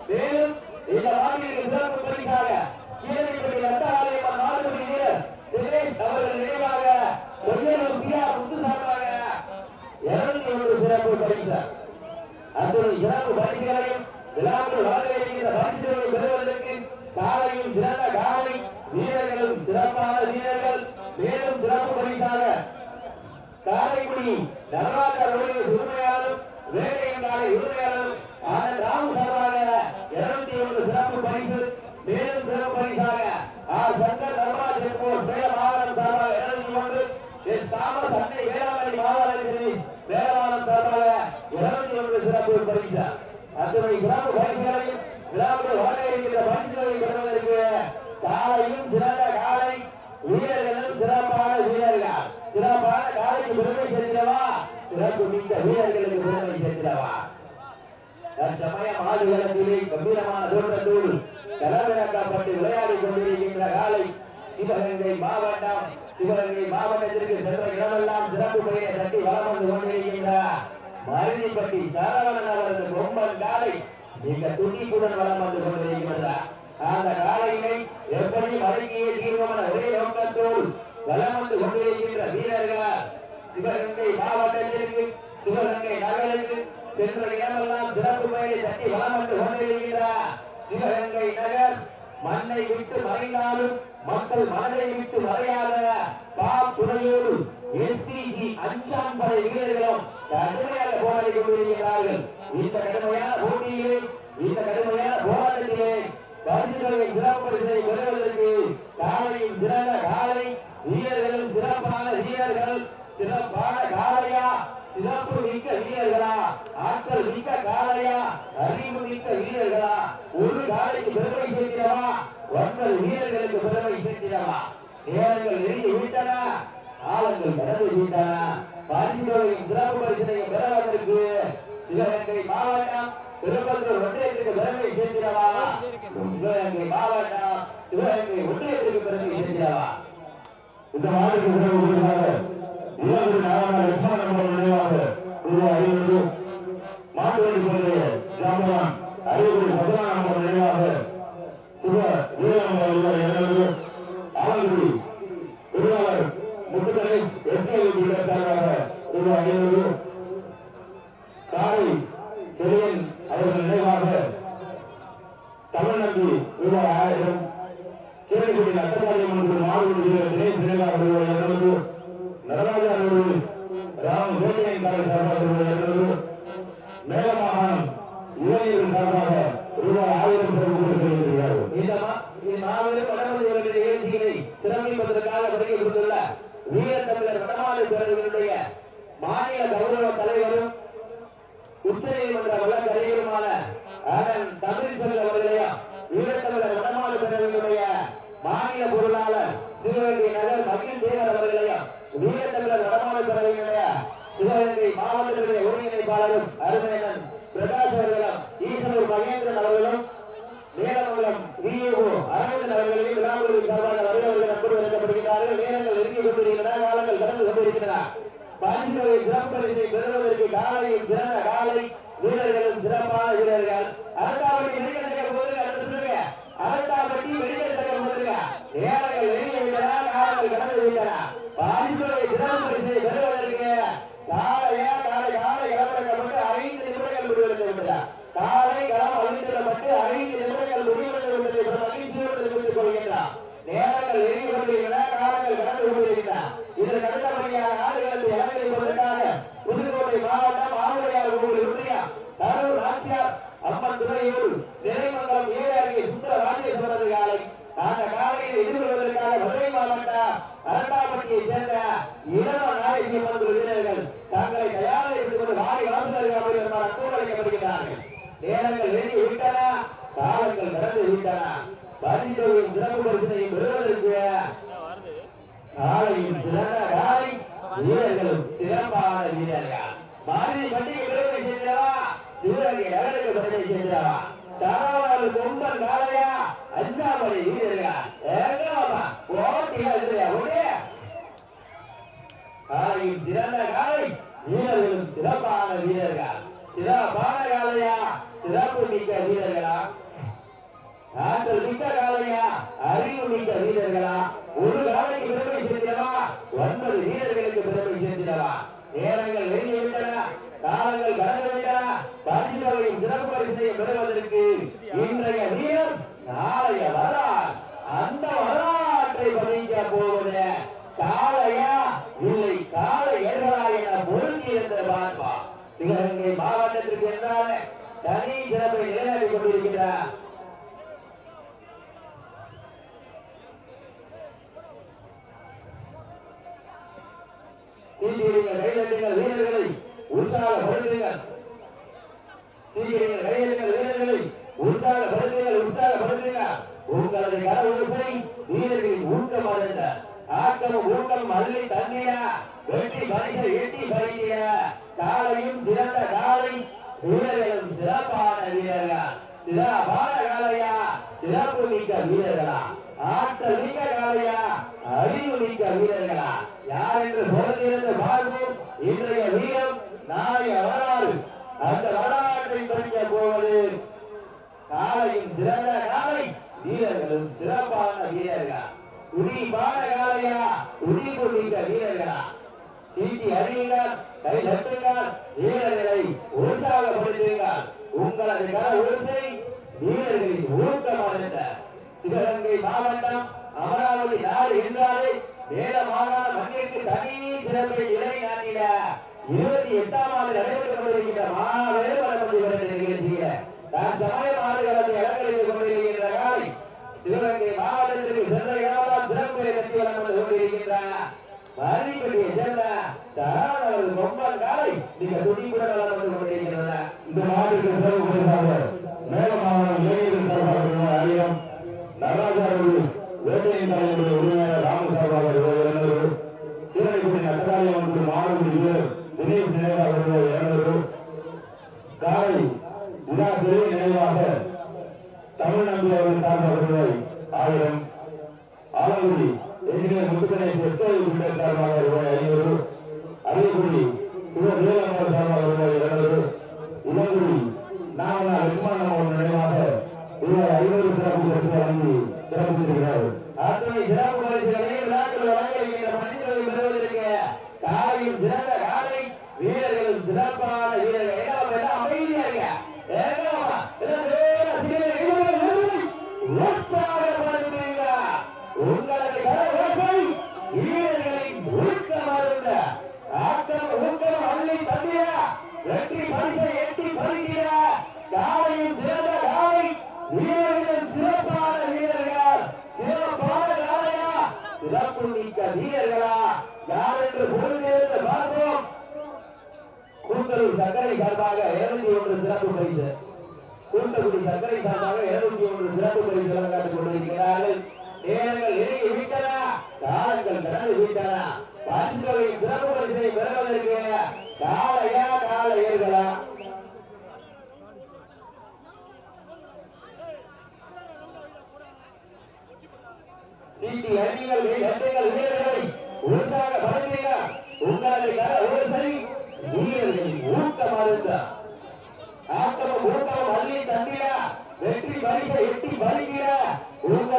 மேலும் இந்த வாக்கிற்கு சிறப்பு பரிசாக கீழடிப்பட்டி ரத்தாலயம்மன் மாடுபிடி வீரர் தினேஷ் அவர்கள் நினைவாக ஒய்யலூர் பிஆர் முத்து சார்பாக 201 சிறப்பு பரிசு. அத்துடன் சிறப்பு பரிசுகளையும் விழாக்கள் வரவேற்கின்ற பரிசுகளை பெறுவதற்கு காலையும் சிறந்த காலை வீரர்களும் சிறப்பான வீரர்கள். மேலும் சிறப்பு பரிசாக காரைக்குடி நடராஜர் உரிமையாளரும் வேலையின் காலை உரிமையாளரும் ராமு சார்பாக 201 சிறப்பு பரிசு. மேலும் சிறப்பு பரிசாக சங்கர் தர்மாஜ் சேலம் மாவட்டம் சார்பாக 201, எஸ் தாமஸ் அன்னை வேளாங்கண்ணி மாவட்ட வேளாண் சார்பாக 201 சிறப்பு பரிசு. அத்தனை சிறப்பு பரிசுகளையும் விழாவில் வரவேற்கின்ற பரிசுகளை பெறுவதற்கு காலையும் சிறந்த காலை வீரர்களும் சிறப்பான வீரர்கள். சிறப்பான காலைக்கு பெருமை சேர்க்கிறவா, சிறப்பு மிக்க வீரர்களுக்கு பெருமை சேர்க்கிறவா. தற்சமய மாடுகளத்திலே கம்பீரமான தோட்டத்தோடு களமிறக்கப்பட்டு விளையாடி கொண்டிருக்கின்ற காலை சிவகங்கை மாவட்டம். சிவகங்கை மாவட்டத்திற்கு சென்ற இடமெல்லாம் சிறப்பு பெயரை தட்டி வளம் வந்து கொண்டிருக்கின்ற மருதிப்பட்டி சரவணன் அவரது கொம்பன் காலை மிக துணிப்புடன் வளம் வந்து கொண்டிருக்கின்றார். அந்த காலையை எப்படி வழங்கிய தீர்மான ஒரே நோக்கத்தோடு வளம் வந்து கொண்டிருக்கின்ற வீரர்கள் சிவகங்கை மாவட்டத்திற்கு சிவகங்கை நகருக்கு சென்ற இடமெல்லாம் சிறப்பு பெயரை தட்டி வளம் வந்து கொண்டிருக்கிறார். சிவகங்கை நகர் மண்ணை விட்டு மறைந்தாலும் மக்கள் மனதை விட்டு மறையாத பாப்புரையோடு எஸ்சிஜி அஞ்சாம் படை வீரர்களும் கடுமையாக போராடி கொண்டிருக்கிறார்கள். இந்த கடுமையான போட்டியிலே, இந்த கடுமையான போராட்டத்திலே பரிசுகளை சிறப்பு பரிசை பெறுவதற்கு காலையும் சிறந்த காலை வீரர்களும் சிறப்பான வீரர்கள். சிறப்பான காலையா, சிறப்பு மிக்க வீரர்களா, ஆற்றல் மிக்க காலையா, அறிவு மிக்க வீரர்களா, ஒரு காலைக்கு பெருமை சேர்க்கிறவா, 9 வீரர்களுக்கு பெருமை சேர்க்கிறவா. நேரங்கள் நெருங்கி விட்டன, காலங்கள் கடந்து விட்டன. பரிசுகளையும் சிறப்பு பரிசனையும் பெறுவதற்கு சிவகங்கை மாவட்டம் திருப்பத்தூர் ஒன்றியத்திற்கு பெருமை சேர்க்கிறவா, சிவகங்கை மாவட்டம் சிவகங்கை ஒன்றியத்திற்கு பெருமை சேர்க்கிறவா. இந்த மாவட்டத்திற்கு இலங்கை நாராயண லட்சுமணன் நினைவாக ரூபாய் 500, மாட்டுவண்டி பகுதிய ஜாம்பவான் அறிவுரை மதுரானம்பர் நினைவாக சிவ வீரநம்பர் ரூபாய் 200, ஆலங்குடி பொருளாளர் முத்துக்கலை எஸ்ஐ சார்பாக ரூபாய் 500, காலை செரியன் அவர்கள் நினைவாக தமிழ்நம்பி ரூபாய் 1000, கேள்விக்குடி நட்டபாளையம் மாடுவண்டி வீரர் தினேஷ் நினைவாக ரூபாய் 200, நடராஜா ராம் வேட்டையின் காலை சார்பாக ரூபாய் 200, மேலமாகாணம் இளைஞர்கள் சார்பாக ரூபாய் 1000 சிறப்பு செய்திருக்கிறார்கள். இந்த மாபெரும் வடமொழி நிகழ்ச்சிகளை சிறப்பிப்பதற்காக தொடங்கி கொடுத்துள்ள வீர தமிழர் வடமாநில பேரவையினுடைய மாநில கௌரவ தலைவரும் உச்ச நீதிமன்ற வழக்கறிஞருமான தமிழ்ச்செல்வன் அவர்களையும் வீரத்தமிழர் வடமாநில பேரவையினுடைய மாநில பொருளாளர் சிவகங்கை நகர் மகிழ் தேவர் அவர்களையும் வீரத்தமிழர் வடமாநில பேரவையினுடைய சிவகங்கை மாவட்டத்தினுடைய ஒருங்கிணைப்பாளரும் அருமையன் பிரகாஷ் அவர்களும் ஈஸ்வரூர் மகேந்திரன் அவர்களும் மேலமங்கலம் விஏஓ அரவிந்தன் அவர்களையும் விழாவுகளின் சார்பாக வருகிறவர்கள் அன்போடு வழங்கப்படுகிறார்கள். நேரங்கள் நெருங்கி கொண்டிருக்கின்றன, காலங்கள் கடந்து கொண்டிருக்கின்றன. பரிசுகளை சிறப்பு பரிசை பெறுவதற்கு காலையில் சிறந்த காலை வீரர்களும் சிறப்பான வீரர்கள் அரங்காவடி அரட்டாப்பட்டி மெடிக்கல் சென்டர் முதலில் நேரங்கள் வெளியே விட்டன காலங்கள் கடந்து விட்டன பரிசுகளை சிறப்பு பரிசை பெறுவதற்கு காலை களமிடப்பட்டு 5 நிமிடங்கள் முடிவெடுக்கப்பட்டது காலை களம் அளிக்கப்பட்டு 5 நிமிடங்கள் முடிவெடுக்கப்பட்டது மகிழ்ச்சியோடு தெரிவித்துக் கொள்கின்றார் நேரங்கள் வெளியே கொண்டிருக்கின்றன காலங்கள் கடந்து கொண்டிருக்கின்றன இதற்கு அடுத்தபடியாக ஆடுகளத்தை அலங்கரிப்பதற்காக புதுக்கோட்டை மாவட்டம் ஆவுடையார் கோவில் ஒன்றிய கரூர் நாச்சியார் அம்மன் துறையூர் நிறைமங்கலம் ஏஆர்கே சுந்தர ராஜேஸ்வரர் காலை அந்த காலையில் எதிர்கொள்வதற்காக மதுரை மாவட்டம் அரட்டாப்பட்டியை சேர்ந்த இளம நாயகி அம்மன் வீரர்கள் தங்களை தயாரித்துக் கொண்டு வாரி வாசகர்கள் அன்போடு அழைக்கப்படுகிறார்கள் நேரங்கள் நெருங்கி விட்டன காலங்கள் கடந்து விட்டன பரிசுகளின் சிறப்பு பரிசனை பெறுவதற்கு காலையும் சிறந்த காலை வீரர்களும் சிறப்பான வீரர்கள் மாறி பண்டிகை பெருமை சென்றவா சிவகங்கை நகருக்கு பெருமை சென்றவா சரவணர் கொம்பன் காலையா அஞ்சாமலை வீரர்கள் காலையும் சிறந்த காலை வீரர்களும் சிறப்பான வீரர்கள் சிறப்பான காலையா சிறப்பு மிக்க வீரர்களா ஆற்றல் மிக்க காலையா அறிவு மிக்க வீரர்களா ஒரு காலைக்கு பெருமை சேர்க்கிறவா 9 வீரர்களுக்கு பெருமை சேர்க்கிறவா நேரங்கள் நெருங்கி விட்டன காலங்கள் கடந்து விட்டன பரிசுகளையும் சிறப்பு பரிசையும் பெறுவதற்கு இன்றைய வீரர் நாளைய வரலாறு அந்த வரலாற்றை பதிக்க போவது காளையா இல்லை காளையர்களா என பொருந்தி என்ற பார்ப்பா சிவகங்கை மாவட்டத்திற்கு என்றால் தனி சிறப்பை நிலைநாட்டிக் கொண்டிருக்கிறார் வீரர்களை உற்சாகப்படுத்துங்கள் உங்களது கரவரிசை வீரர்களின் ஊக்கம் அடைந்த ஆக்கமும் ஊக்கம் அள்ளி தண்ணீர வெட்டி பரிசை எட்டி பறிக்கிற காலையும் சிறந்த காலை வீரர்களும் சிறப்பான வீரர்கள் சிறப்பான காலையா சிறப்பு மிக்க வீரர்களா ஆற்றல் மிக்க காலையா அறிவு மிக்க வீரர்களா யார் என்று பொருளிலிருந்து பார்ப்போம் இன்றைய வீரம் நாளைய வரலாறு அந்த வரலாற்றை படிக்க போவது காலையும் சிறந்த காலை வீரர்களும் சிறப்பான வீரர்கள் துடிப்பான காலையா துடிப்பு மிக்க வீரர்களா சீட்டி அறியுங்கள் கை தட்டுங்கள் வீரர்களை உற்சாகப்படுத்துங்கள் உங்களது கர உறுதி வீரர்களின் ஊக்கமாக சிவகங்கை மாவட்டம் அமராவதி நாடு என்றாலே வேத மாகாண மண்ணிற்கு தனி சிறப்பை நிலைநாட்டிட 28ஆம் ஆண்டு நடைபெற்றுக் கொண்டிருக்கின்ற மாவேறு நிகழ்ச்சியில தான் சமய மாடுகளத்தை அலங்கரித்துக் கொண்டிருக்கின்ற காலை சிவகங்கை மாவட்டத்திற்கு சென்ற இடமெல்லாம் சிறப்பை கட்டி வளர்ந்து கொண்டிருக்கின்ற மரிப்படியை சேர்ந்த சரவணர் கொம்பன் காலை மிக துடிப்புடன் வளர்ந்து கொண்டிருக்கின்றன இந்த மாவட்டத்திற்கு சிறப்பு பரிசாக மேலமாவட்டம் இளைஞர்கள் சார்பாக அறியம் நடராஜர் வேட்டையின் தலைவருடைய உரிமையாளர் ராமசாமி அவர்கள் தீரணிக்குடி நட்டராஜம் மற்றும் மாணவர்களுக்கு தினேஷ் சினேகா அவர்கள் 200 காலை உதாசிரி நினைவாக தமிழ் நம்பி அவர்கள் சார்பாக 1000 Alangudi engineer Muthuganesh SI filter சார்பாக 500 அரியக்குடி சிவதேவன் சார்பாக 200 இளங்குடி நாம லட்சுமணன் அவர்கள் நினைவாக 500 சிறப்பு பரிசு வழங்கி சிறப்பித்திருக்கிறார் அத்தனை சிறப்பு பரிசுகளை விழாக்கள் வழங்க இருக்கின்ற மனிதர்களை பெறுவதற்கு காலையும் சிறந்த காலை வீரர்களும் சிறப்பான வீரர்கள் அமைதியாக உங்களது கரவசை வீரர்களின் ஊக்கமருந்த ஆக்கம் ஊக்கம் அள்ளி தந்திர வெற்றி பரிசை எட்டி பறிக்கிற காலையும் சிறந்த காலை வீரர்களும் சிறப்பான வீரர்கள் சிறப்பான காலையா சிறப்பு மிக்க வீரர்களா யார் என்று பொருளிலிருந்து பார்ப்போம். கூட்டலூர் சர்க்கரை சார்பாக 201 சிறப்பு பரிசு கூட்டக்குடி சர்க்கரை சார்பாக 201 சிறப்பு பரிசு வழங்காட்டுக் கொண்டிருக்கிறார்கள். நேரங்கள் நெருங்கி விட்டன காலங்கள் கடந்து விட்டன பரிசுகளின் சிறப்பு பரிசை பெறுவதற்கு காலையா காலையர்களா சீட்டி அணிகள் வீரர்களை உற்சாகப்படுத்துங்கள் உங்களது கரவரிசை வீரர்களின் ஊக்கம் அருந்த ஆக்கமும் ஊக்கமும் அள்ளி தந்திர வெற்றி பரிசை எட்டி பறிக்கிற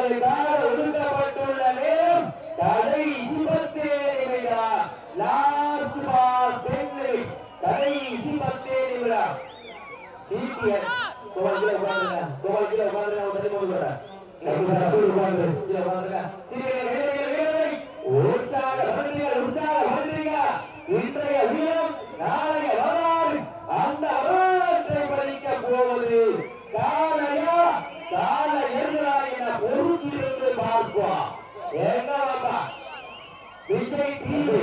உங்களுக்காக ஒதுக்கப்பட்டுள்ள நேரம் கடைசி 10 நிமிடம். Last ball 10 minutes. கடைசி 10 நிமிடம். சிபிஎஸ் கோவல்ல உட்கார்ந்துங்க. கோவல்ல உட்கார்ந்துங்க. ஒரு 13 போறேன். நம்ம சத்துரு உட்கார்ந்து கீழ உட்கார்ந்துங்க. உற்சாக இன்றைய வீரம் நாளைய வரலாறு. அந்த வரலாற்றை படிக்க போவது காலையா காலையா என பொறுத்திருந்து பார்ப்போம். எங்க பாப்பா விஜய் டிவி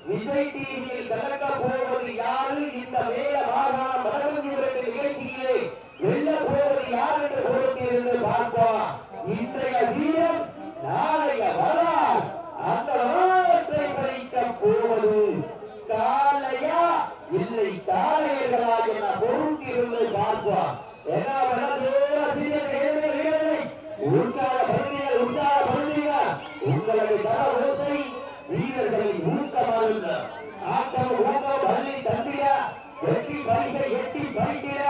விஜய் டிவியில் கலக்க போவது யாரு? இந்த மேல மாகாண மரபு நிகழ்ச்சியிலே வெல்ல போவது யார் என்று பொறுத்திருந்து பார்ப்போம். இன்றைய வீரம் நாளைய வரலாறு. அந்த வரலாற்றை படிக்க போவது காலையா இல்லை காளையர்களா என பொறுத்திருந்து பார்ப்போம். உங்களது ஓசை வீரர்களின் ஊக்கமாக ஆக்கம் ஊக்கம் பள்ளி தந்திர வெற்றி பரிசை எட்டி பறிக்கிற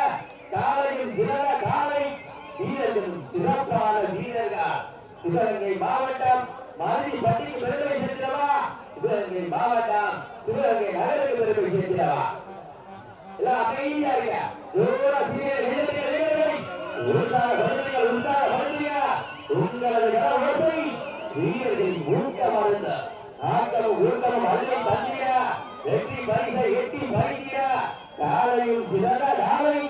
காலையில் திரள காலை வீரர்களும் சிறப்பான வீரர்கள். சிவகங்கை மாவட்டம் மதுரைப்பட்டிக்கு பெருமை சேர்க்கிறவா? சிவகங்கை மாவட்டம் சிவகங்கை நகருக்கு பெருமை சேர்க்கிறவா? எல்லாம் அமைதியா இருக்க. உங்களது ஓசை வீரர்களின் ஊக்கமாக ஆக்கம் ஊக்கம் அள்ளி தந்திர வெற்றி பரிசை எட்டி பறிக்கிற காலையும் திரள காலை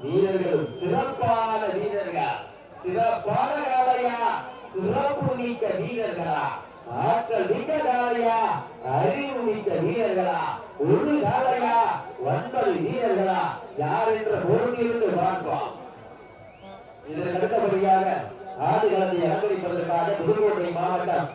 வீரர்களும் சிறப்பான வீரர்கள். சிறப்பான காலையா சிறப்பு நீக்க வீரர்களா? ஆற்றல் மிக்க காலையா அறிவு மிக்க வீரர்களா? ஒரு காலையா 9 வீரர்களா? யார் என்ற பொருளிலிருந்து பார்ப்போம். இதற்கு அடுத்தபடியாக ஆடுகளத்தை அலங்கரிப்பதற்காக புதுக்கோட்டை மாவட்டம்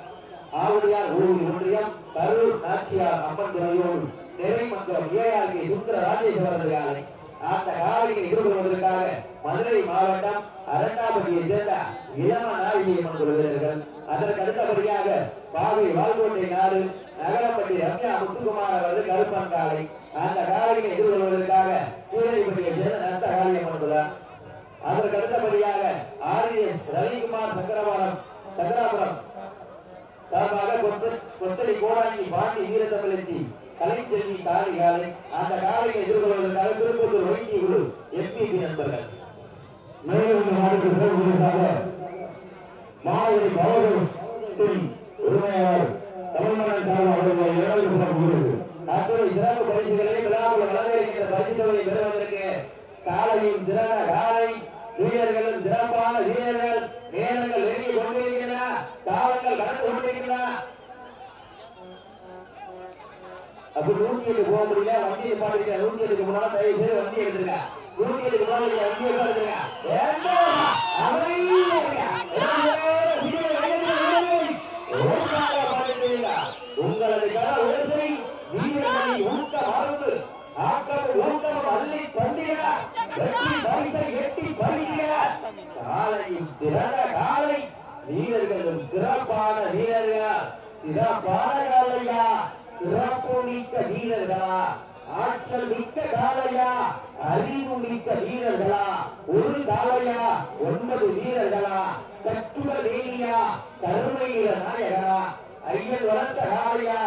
ஆவுடையார் ஊர் ஒன்றியம் கரூர் நாச்சியார் அம்மன் துறையோடு நிறைமன்றம் ஏஆர்கே சுந்தர ராஜேஸ்வரர் காலை அந்த காலையை எதிர்கொள்வதற்காக மதுரை மாவட்டம் அரண்டாபட்டியை சேர்ந்த இளம நாயகியம்மன் குழுவினர்கள். அதற்கு அடுத்தபடியாக பாவை வால்கோட்டை நாடு நகரப்பட்டி ரம்யா முத்துக்குமார் அவரது கருப்பன் காலை அந்த காலையை எதிர்கொள்வதற்காக கீழடிப்பட்டியை சேர்ந்த நத்த காளியம்மன் குழு. அதற்கு அடுத்தபடியாக ஆர்எஸ் ரவிக்குமார் சக்கராபுரம் சார்பாக கொத்தடி கோடாங்கி பாண்டி வீரத்தமிழச்சி கலைச்செல்வி காலை காலை அந்த காலையை எதிர்கொள்வதற்காக திருப்பத்தூர் வைத்திய குழு எம்பிபி நண்பர்கள். மேலும் மாவட்ட பவர்ஸின் உரிமையாளர் தமிழ்நாடு சார்பாக அத்துறை சிறப்பு பரிசுகளை விழாவில் வழங்க இருக்கின்ற பரிசுகளை பெறுவதற்கு காலையும் திறன காலை வீரர்களும் சிறப்பான வீரர்கள் நேரங்கள் நெருங்கி கொண்டிருக்கின்றன. காலங்கள் கடந்து கொண்டிருக்கின்றன. அப்படி 107 போக முடியல. வண்டியை பாடுங்க. 107க்கு முன்னால தயவு செய்து வண்டி எடுத்துருங்க. 107க்கு முன்னால வண்டியை பாடுங்க. உங்களது கல ஓசை வீரர்களின் ஊக்க மருந்து ஆக்கம் ஊக்கம் அள்ளி பந்திர வெற்றி பரிசை எட்டி பறிக்கிற காலையும் திறன காலை வீரர்களும் சிறப்பான வீரர்கள். சிறப்பான காலையா சிறப்பு மிக்க வீரர்களா? ஆற்றல் மிக்க காலையா அறிவு மிக்க வீரர்களா? ஒரு காலையா 9 வீரர்களா? கட்டுட வேலியா கருமையில நாயகரா? ஐயன் வளர்த்த காலையா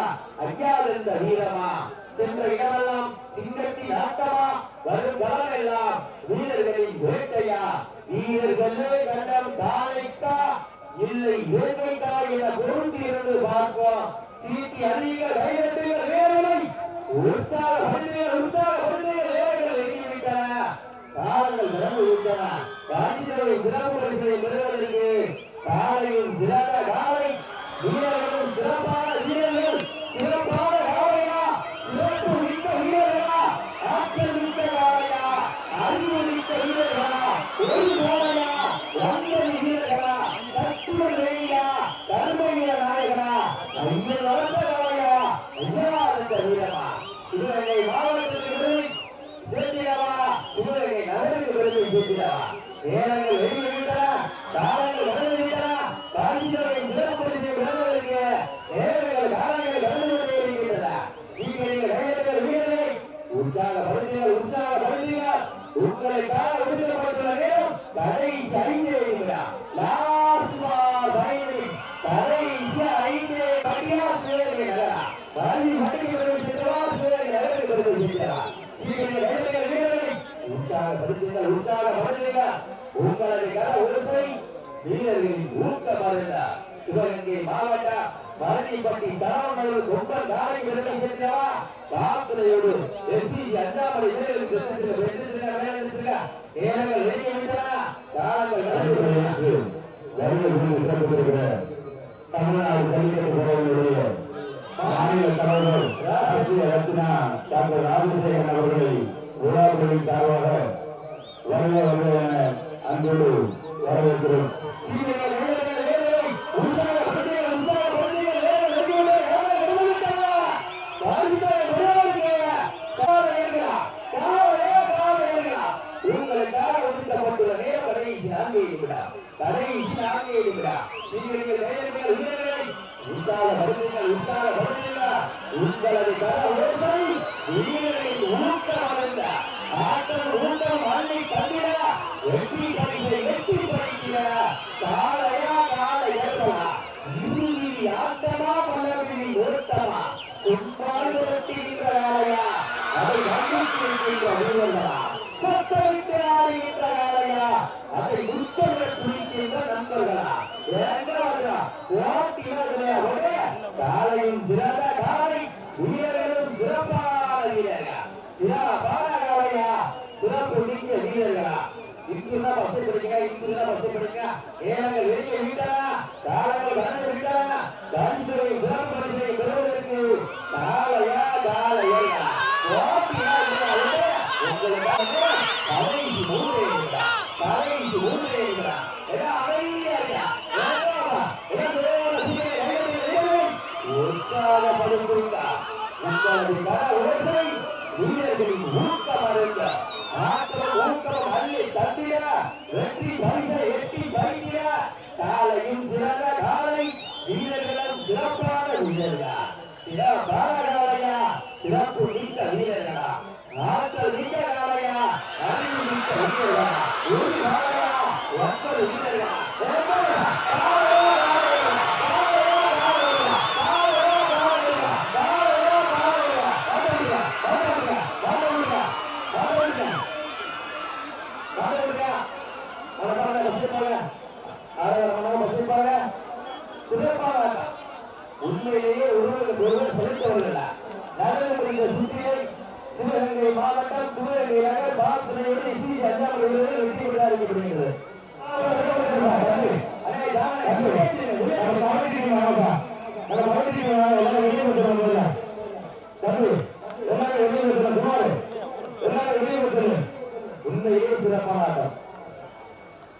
ஐயா இருந்த வீரமா? சென்ற இடமெல்லாம் சிங்கத்தின் ஆட்டமா? வரும் காலமெல்லாம் வீரர்களின் வேட்டையா? வீரர்களே கண்டம் காலைக்கா இல்லை வேட்டைக்கா என பொருந்தி இருந்து பார்ப்போம். சீட்டி அதிக கைதட்டுகள் வேலை உற்சாக வேலைகள் எங்கிவிட்டன. காலங்கள் நிரம்பி விட்டன. காஞ்சிதவை சிறப்பு பரிசை பெறுவதற்கு காலையும் சிறந்த காலை வீரர்களும் சிறப்பான வீரர்கள். சிறப்பான காலையா சிறப்பு மிக்க வீரர்களா? ஆற்றல் மிக்க காலையா அறிவு மிக்க வீரர்களா? ஒரு காலையா 9 வீரர்களா? கட்டுரை வேலையா கருமையில நாயகனா? ஐயன் வளர்த்த காலையா ஐயா இருந்த வீரமா? சிவகங்கை மாவட்டத்திற்கு சேர்த்திடவா? சிவகங்கை நகருக்கு பெருமை சேர்த்திடவா? நேரங்கள் வெளியிட்டன. காலங்கள் வளர்ந்துவிட்டன. காஞ்சிதவை சிறப்பு பரிசை பெறுவதற்கு நேரங்கள் காலங்கள் கடந்து கொண்டே இருக்கின்றன. வீரர்களை உற்சாகப்படுத்துங்கள். அடியா சிவகங்கை நகரா பாரதி மட்டிக்கு வருவது சென்றவா சிவகங்கை நகருக்கு வருவது சென்றா வீரர்களை உற்சாகப்படுத்துங்கள் உங்களது கர ஒருசை வீரர்களின் ஊக்கமாக சிவகங்கை மாவட்ட மரணிப்பட்டி சரவணர்கள் ரொம்ப காலை விரும்பி சென்றவா காத்துறையோடு எஸ்சி அண்ணாமலை வீரர்களுக்கு ஏனங்கள் வெளியே விட்டனா காலங்கள் தமிழ்நாடு ஜல்லிக்கட்டு போராளிகளுடைய மாநில தலைவர் ராஜ்ய ரத்னா டாக்டர் ராஜசேகரன் அவர்களை விழாக்களின் சார்பாக வருக என அன்போடு வரவேற்கிறோம். உங்களது கர ஓசை வீரர்களின் ஊக்கம் ஆட்டம் ஊக்கம் அள்ளி தந்திர வெற்றி பரிசை வெற்றி பறிக்கிற காலையா காலை ஏற்றமா இறுதி ஆட்டமா பல்லவினி ஓட்டமா உட்பாடு வெட்டிக்கின்ற காலையா அதை நம்பிக்கின்ற வீரர்களா சத்தமிட்டு ஆடுகின்ற காலையா அதை உட்பட துணிக்கின்ற நண்பர்களா காலையும் சிறந்த காலை வீரர்களும் சிறப்பான வீரர்கள் சிறப்பான காலையா சிறப்பு மிக்க வீரர்களா இன்றுதான் வசப்படுங்க இன்றுதான் வசப்படுங்க ஏனங்கள் வெளியே விட்டனா காலங்கள் வளர்ந்து விட்டனா காஞ்சிபுரை சிறப்பு பரிசை பெறுவதற்கு காலையா காலையா கடைசி மூன்று கடைசி மூன்று வீரர்களின் ஊக்கம் ஆட்டம் ஊக்கம் அள்ளி தந்திர வெற்றி பரிசை எட்டி பறிக்கிற காலையும் சிறந்த காலை வீரர்களும் சிறப்பான வீரர்களா சிறப்பான காலையா சிறப்பு மிக்க வீரர்களா ஆற்றல் மிக்க காலையா அறிவு மிக்க வீரர்களா ஒரு காலையா ஒன்பது வீரர்களா உண்மையிலேயே ஒருவர் செலுத்தவர்கள் சிவகங்கை மாவட்டம் சிவகங்கை நகர் பாலத்துறையோடு சி அண்ணாமலை வெற்றி விழா அறிவிக்கப்படுகிறது. உண்மையிலே சிறப்பான ஆட்டம்